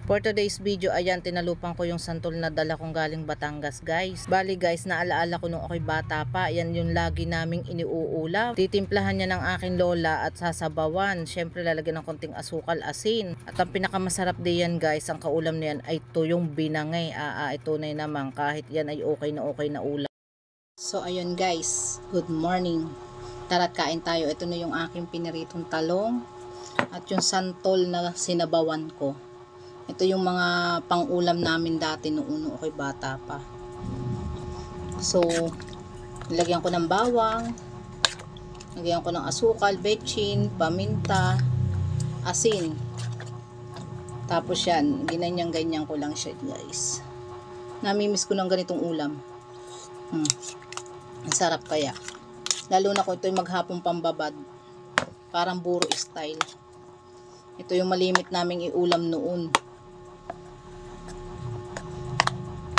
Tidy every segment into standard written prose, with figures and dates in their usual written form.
For today's video, ayan, tinalupan ko yung santol na dala kong galing Batangas, guys. Bali, guys, naalaala ko nung ako'y bata pa. Ayan yung lagi naming iniuulaw. Titimplahan niya ng aking lola at sasabawan. Syempre, lalagyan ng konting asukal, asin. At ang pinakamasarap diyan, guys, ang kaulam niyan ay tuyong binangay. Ito na naman, kahit yan ay okay na ulam. So, ayun, guys. Good morning. Tara't kain tayo. Ito na yung aking piniritong talong at yung santol na sinabawan ko. Ito yung mga pang-ulam namin dati noon ako'y bata pa. So, nilagyan ko ng bawang, nilagyan ko ng asukal, betchin, paminta, asin. Tapos yan, ganyan ko lang siya, guys. Namimiss ko ng ganitong ulam. Ang sarap kaya. Lalo na kung ito'y maghapong pambabad. Parang buro style. Ito yung malimit naming iulam noon.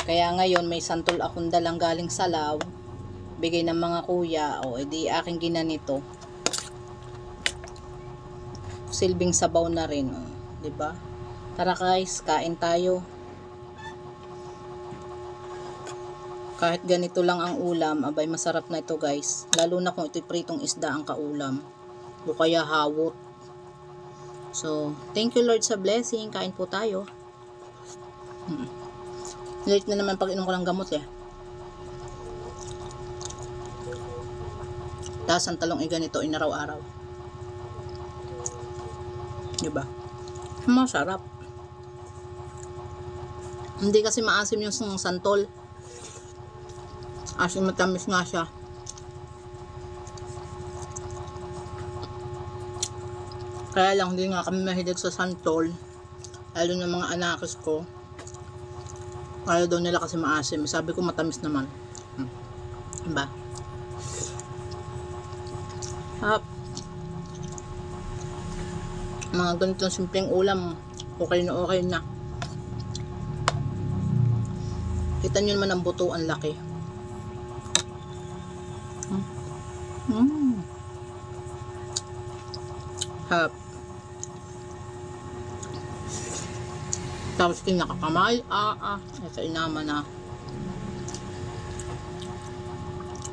Kaya ngayon may santol akong dalang galing Salaw, bigay ng mga kuya, edi aking ginanito. Silbing sabaw na rin, 'di ba? Tara guys, kain tayo. Kahit ganito lang ang ulam, abay masarap na ito, guys. Lalo na kung ito'y pritong isda ang kaulam, o kaya hawot. So, thank you Lord sa blessing. Kain po tayo. Late na naman pag inom ko ng gamot eh. Tapos ang talong ganito inaraw-araw. Diba? Masarap. Hindi kasi maasim yung santol. Asim matamis nga siya. Kaya lang hindi nga kami mahilig sa santol. Lalo ng mga anakis ko. Ayaw daw nila kasi maasim. Sabi ko matamis naman. Diba? Mga ganitong simpleng ulam, okay na. Kita nyo naman ang buto, ang laki. Harap. Tapos kinakakamay, ito inaman na.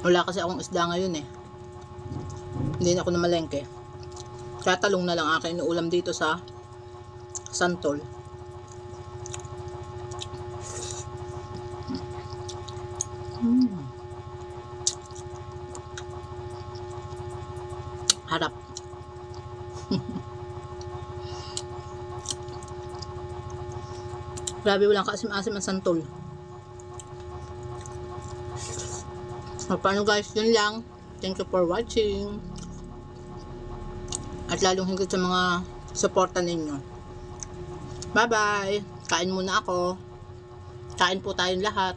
Wala kasi akong isda ngayon eh. Hindi na ako namalengke. Kaya talong na lang akin inuulam dito sa santol. Harap. Grabe, walang kaasim-asim ang santol. So, paano guys, yun lang. Thank you for watching. At lalong higit sa mga suporta ninyo. Bye bye. Kain muna ako. Kain po tayong lahat.